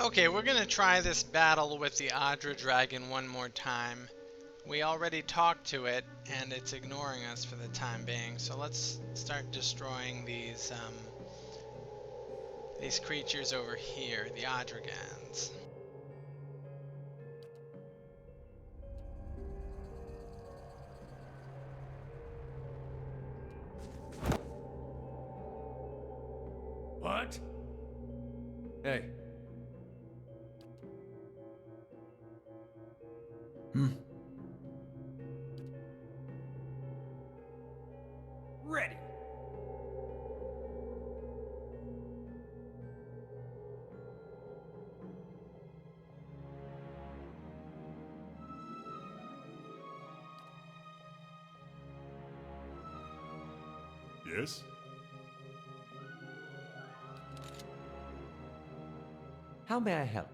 Okay, we're gonna try this battle with the Adra Dragon one more time. We already talked to it, and it's ignoring us for the time being, so let's start destroying these creatures over here, the Adragans. What? Hey. Ready. Yes? How may I help?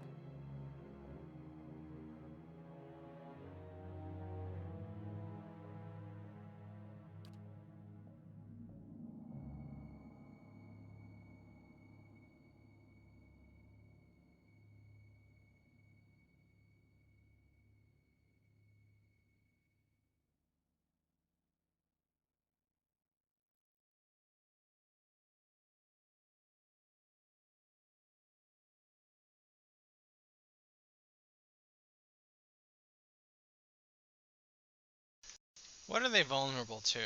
What are they vulnerable to?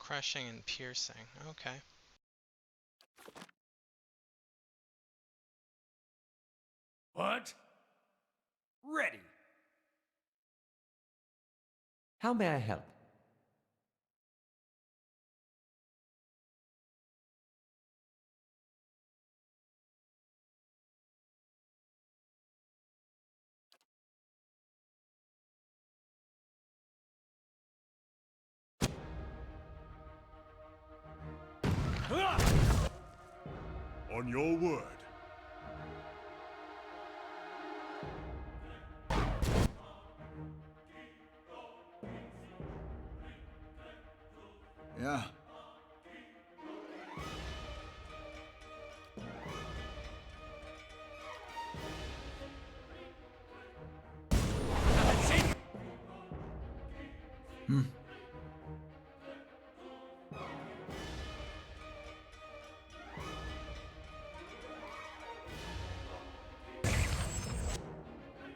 Crushing and piercing. Okay. What? Ready. How may I help? On your word. Yeah.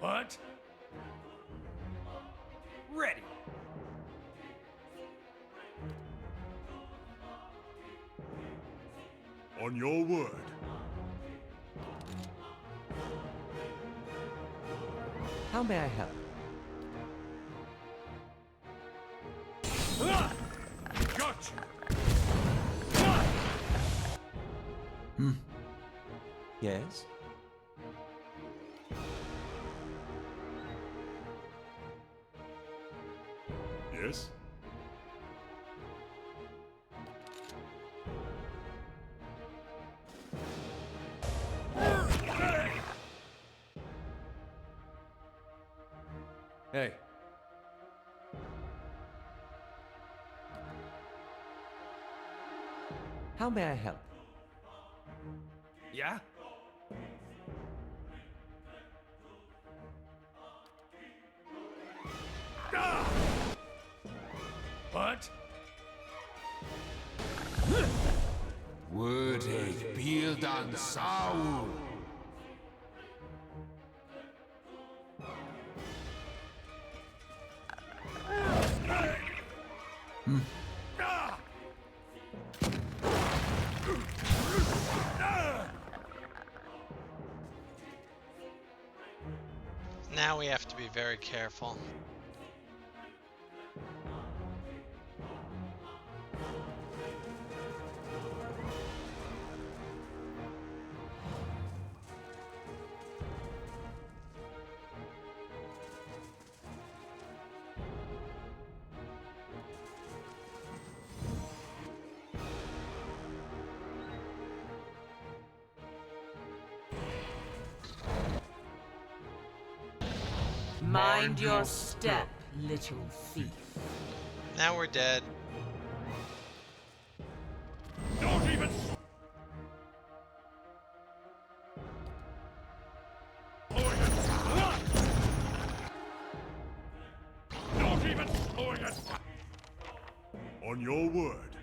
What? Ready. On your word. How may I help? Gotcha! Yes? Yes? Hey. How may I help? Yeah? What? Word egg build on Saul. Now we have to be very careful. Mind your step, little thief. Now we're dead. Don't even. Slowing it. Not even slowing it. On your word.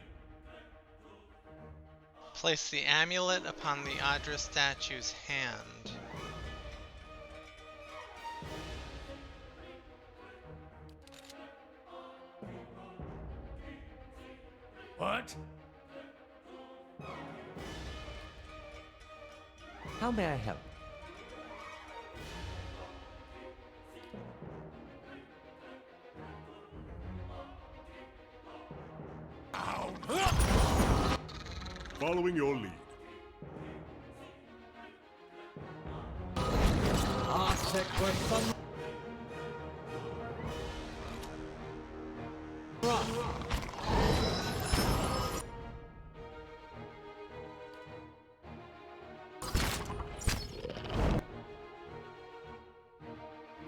Place the amulet upon the Adra statue's hand. What? How may I help? Following your lead.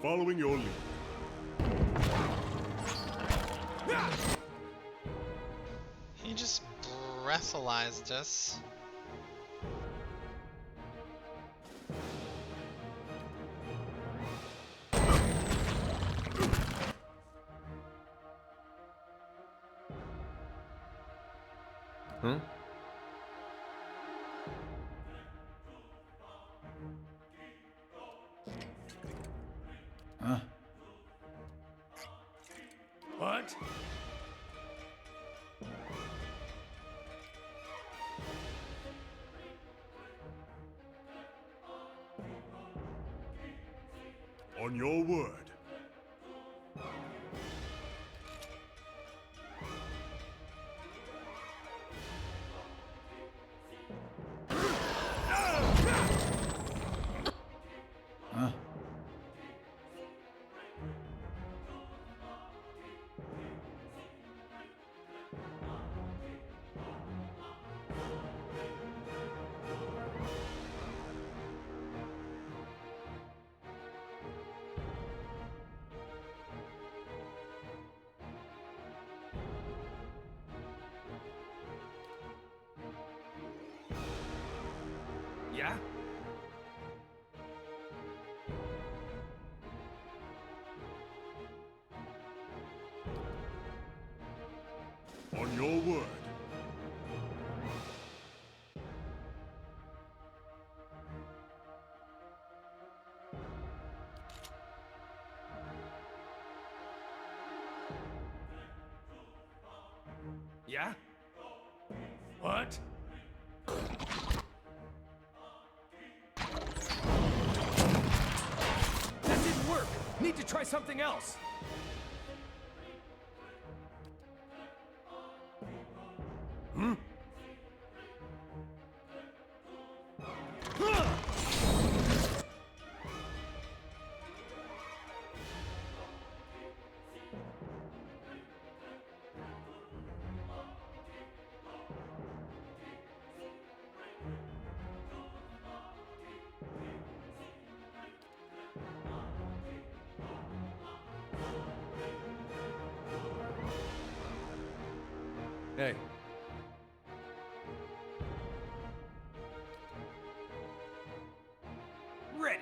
Following your lead. He just breathalyzed us. Huh? What? On your word. Yeah? On your word. Yeah? What? That didn't work! Need to try something else! Hey. Ready!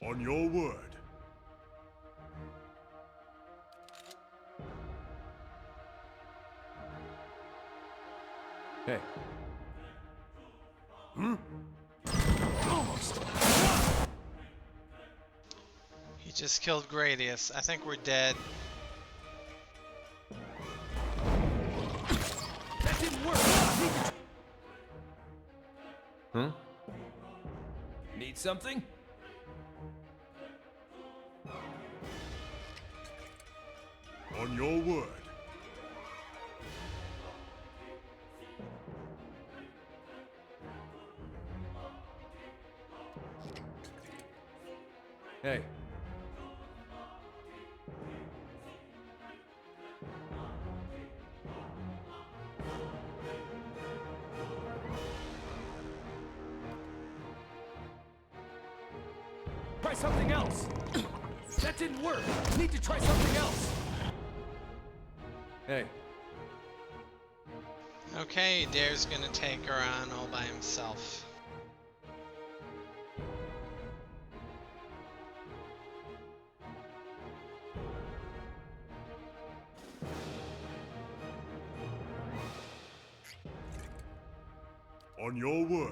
On your word. Hey. He just killed Gradius. I think we're dead. That didn't work! Huh? Need something? On your word. Hey. Try something else. That didn't work. Need to try something else. Hey. Okay, Dare's gonna take her on all by himself. On your word.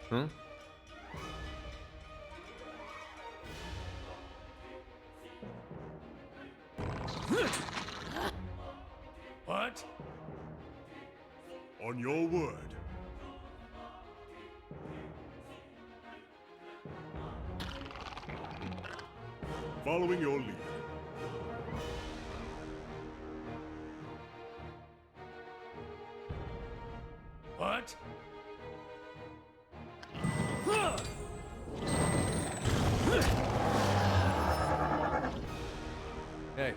Hmm? What? On your word. Following your lead. What? Hey.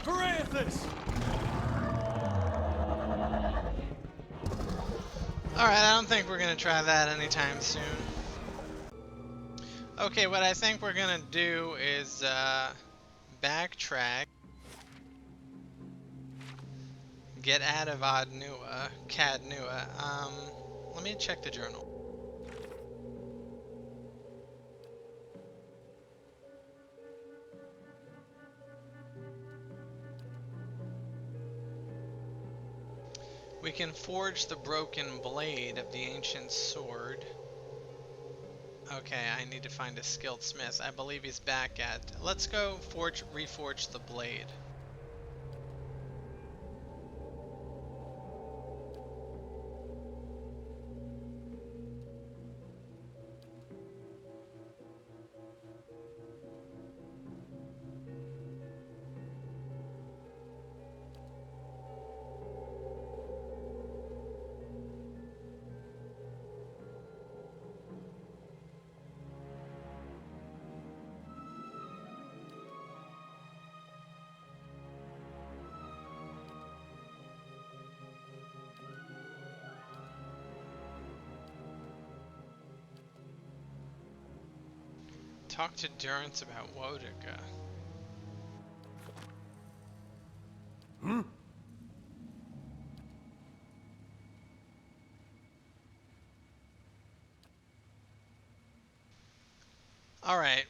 Parathis! Alright, I don't think we're gonna try that anytime soon. Okay, what I think we're gonna do is backtrack, get out of Cad Nua. Let me check the journal. We can forge the broken blade of the ancient sword. Okay, I need to find a skilled smith. I believe he's back at... Let's go reforge the blade. Talk to Durance about Wodica. Alright,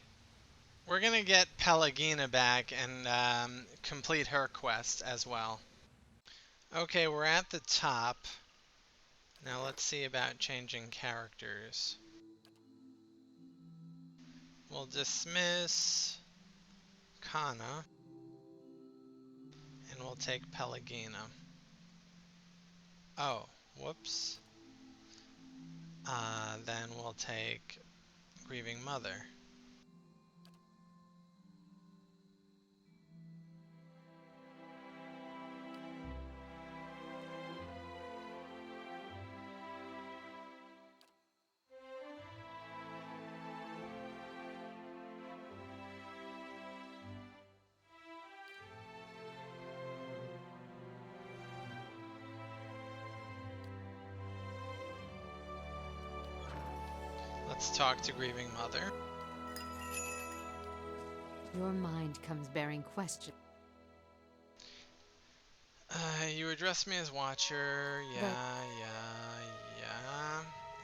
we're gonna get Pelagina back and complete her quest as well. Okay, we're at the top. Now let's see about changing characters. We'll dismiss Kana, and we'll take Pelagina. Oh, whoops. Then we'll take Grieving Mother. Let's talk to grieving mother. Your mind comes bearing question. You address me as Watcher. Yeah.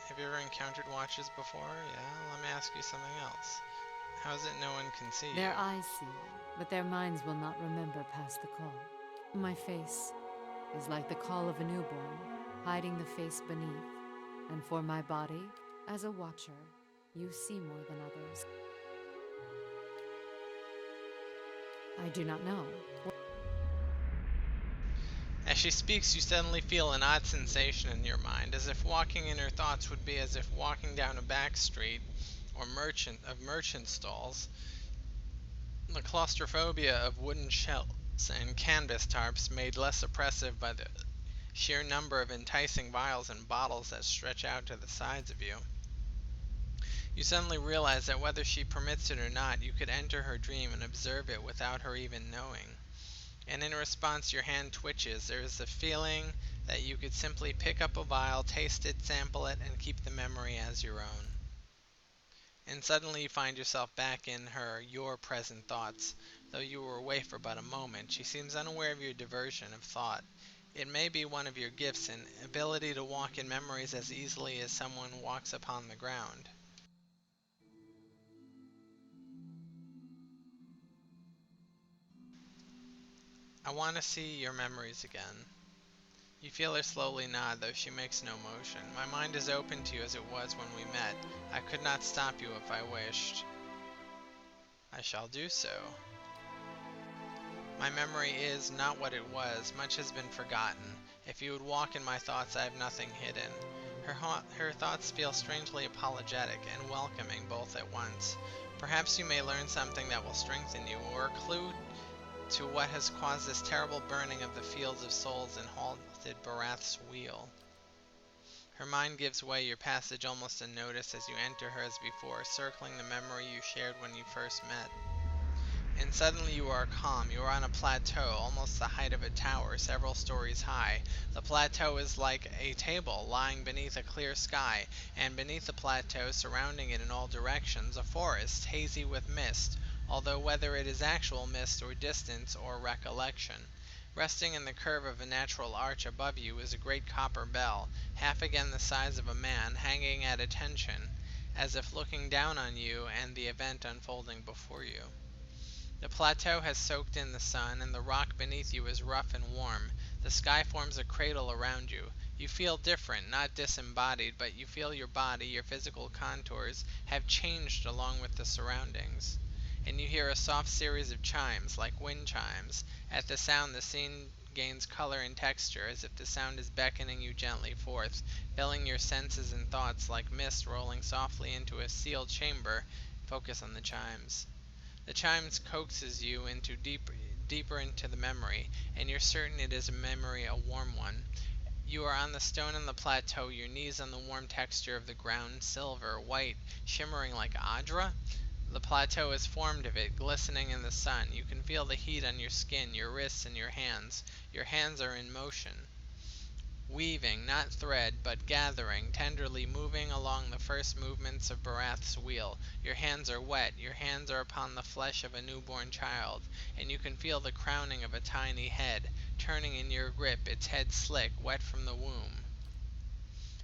Have you ever encountered Watchers before? Yeah. Let me ask you something else. How is it no one can see Their you? eyes see you, but their minds will not remember past the call. My face is like the call of a newborn, hiding the face beneath. And for my body, as a watcher, you see more than others. I do not know. As she speaks, you suddenly feel an odd sensation in your mind, as if walking in her thoughts would be as if walking down a back street or merchant stalls. The claustrophobia of wooden shelves and canvas tarps made less oppressive by the sheer number of enticing vials and bottles that stretch out to the sides of you. You suddenly realize that whether she permits it or not, you could enter her dream and observe it without her even knowing. And in response, your hand twitches. There is the feeling that you could simply pick up a vial, taste it, sample it, and keep the memory as your own. And suddenly you find yourself back in your present thoughts. Though you were away for but a moment, she seems unaware of your diversion of thought. It may be one of your gifts, an ability to walk in memories as easily as someone walks upon the ground. I want to see your memories again. You feel her slowly nod, though she makes no motion. My mind is open to you as it was when we met. I could not stop you if I wished. I shall do so. My memory is not what it was. Much has been forgotten. If you would walk in my thoughts, I have nothing hidden. Her thoughts feel strangely apologetic and welcoming both at once. Perhaps you may learn something that will strengthen you, or a clue to what has caused this terrible burning of the fields of souls and halted Barath's wheel. Her mind gives way, your passage almost unnoticed as you enter her as before, circling the memory you shared when you first met. And suddenly you are calm. You are on a plateau, almost the height of a tower, several stories high. The plateau is like a table lying beneath a clear sky, and beneath the plateau, surrounding it in all directions, a forest, hazy with mist, although whether it is actual mist or distance or recollection. Resting in the curve of a natural arch above you is a great copper bell, half again the size of a man, hanging at attention, as if looking down on you and the event unfolding before you. The plateau has soaked in the sun, and the rock beneath you is rough and warm. The sky forms a cradle around you. You feel different, not disembodied, but you feel your body, your physical contours, have changed along with the surroundings. And you hear a soft series of chimes, like wind chimes. At the sound, the scene gains color and texture, as if the sound is beckoning you gently forth, filling your senses and thoughts like mist rolling softly into a sealed chamber. Focus on the chimes. The chimes coaxes you into deeper into the memory, and you're certain it is a memory, a warm one. You are on the stone on the plateau, your knees on the warm texture of the ground, silver, white, shimmering like Adra. The plateau is formed of it, glistening in the sun. You can feel the heat on your skin, your wrists, and your hands. Your hands are in motion. Weaving, not thread, but gathering, tenderly moving along the first movements of Barath's wheel. Your hands are wet, your hands are upon the flesh of a newborn child, and you can feel the crowning of a tiny head, turning in your grip, its head slick, wet from the womb.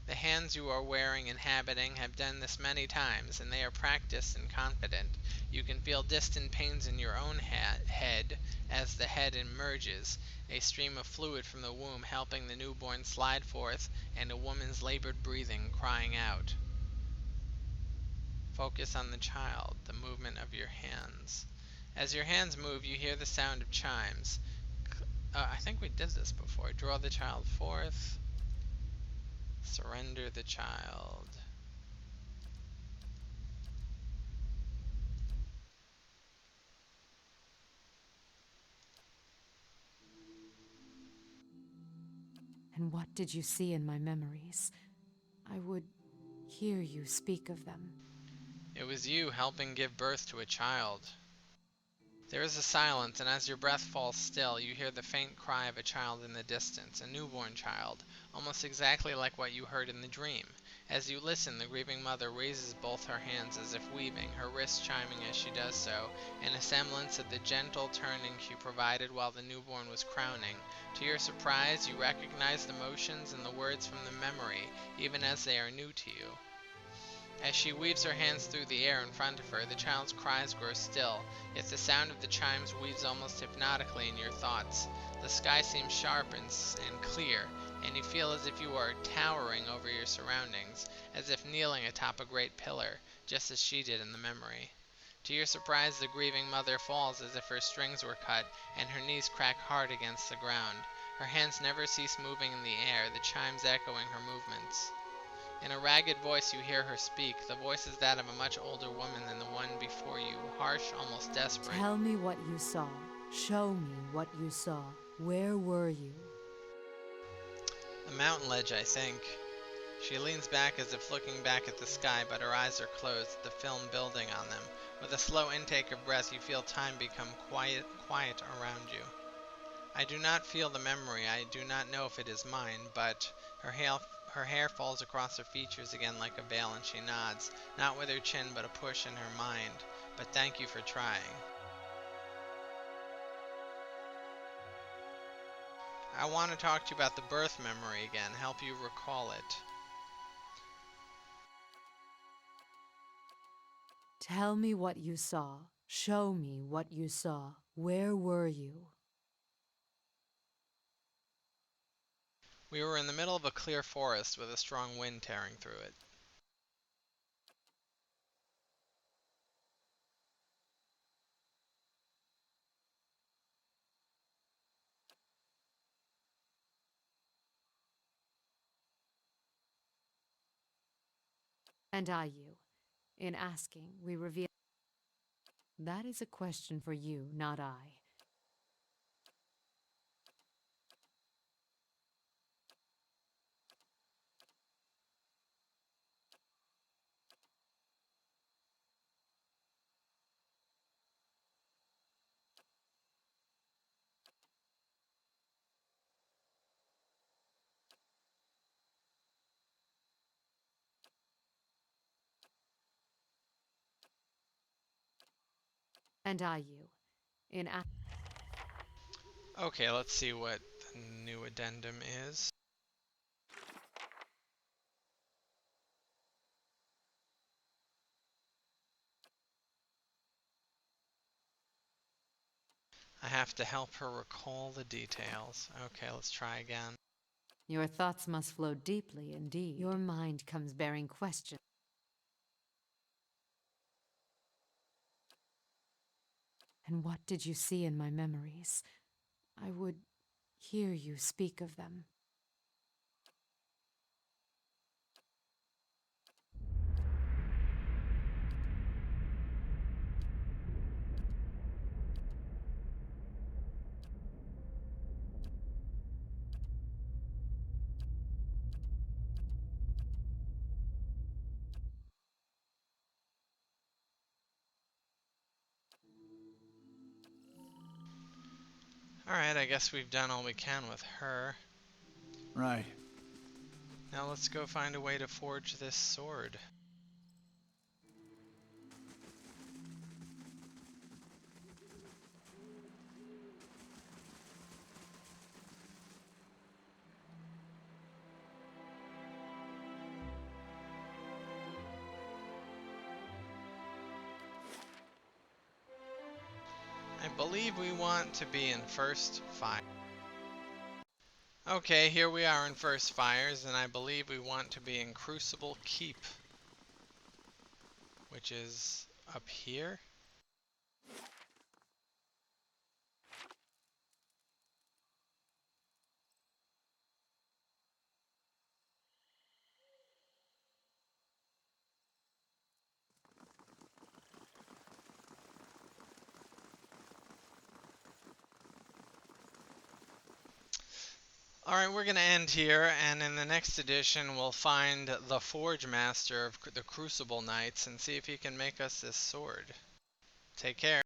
The hands you are wearing and inhabiting have done this many times, and they are practiced and confident. You can feel distant pains in your own head as the head emerges, a stream of fluid from the womb helping the newborn slide forth, and a woman's labored breathing crying out. Focus on the child, the movement of your hands. As your hands move, you hear the sound of chimes. I think we did this before. Draw the child forth. Surrender the child. And what did you see in my memories? I would hear you speak of them. It was you helping give birth to a child. There is a silence, and as your breath falls still, you hear the faint cry of a child in the distance, a newborn child, almost exactly like what you heard in the dream. As you listen, the grieving mother raises both her hands as if weaving, her wrists chiming as she does so, in a semblance of the gentle turning she provided while the newborn was crowning. To your surprise, you recognize the motions and the words from the memory, even as they are new to you. As she weaves her hands through the air in front of her, the child's cries grow still, yet the sound of the chimes weaves almost hypnotically in your thoughts. The sky seems sharp and clear, and you feel as if you are towering over your surroundings, as if kneeling atop a great pillar, just as she did in the memory. To your surprise, the grieving mother falls as if her strings were cut, and her knees crack hard against the ground. Her hands never cease moving in the air, the chimes echoing her movements. In a ragged voice you hear her speak. The voice is that of a much older woman than the one before you, harsh, almost desperate. Tell me what you saw. Show me what you saw. Where were you? The mountain ledge, I think. She leans back as if looking back at the sky, but her eyes are closed, the film building on them. With a slow intake of breath, you feel time become quiet around you. I do not feel the memory. I do not know if it is mine, but her hair falls across her features again like a veil, and she nods, not with her chin, but a push in her mind. But thank you for trying. I want to talk to you about the birth memory again, help you recall it. Tell me what you saw. Show me what you saw. Where were you? We were in the middle of a clear forest with a strong wind tearing through it. And I you. In asking, we reveal. That is a question for you, not I. And I you. In Okay, let's see what the new addendum is. I have to help her recall the details. Okay, let's try again. Your thoughts must flow deeply indeed. Your mind comes bearing questions. And what did you see in my memories? I would hear you speak of them. Alright, I guess we've done all we can with her. Right. Now let's go find a way to forge this sword. I believe we want to be in First Fire. Okay, here we are in First Fires, and I believe we want to be in Crucible Keep, which is up here. Alright, we're going to end here, and in the next edition we'll find the Forge Master of the Crucible Knights and see if he can make us this sword. Take care.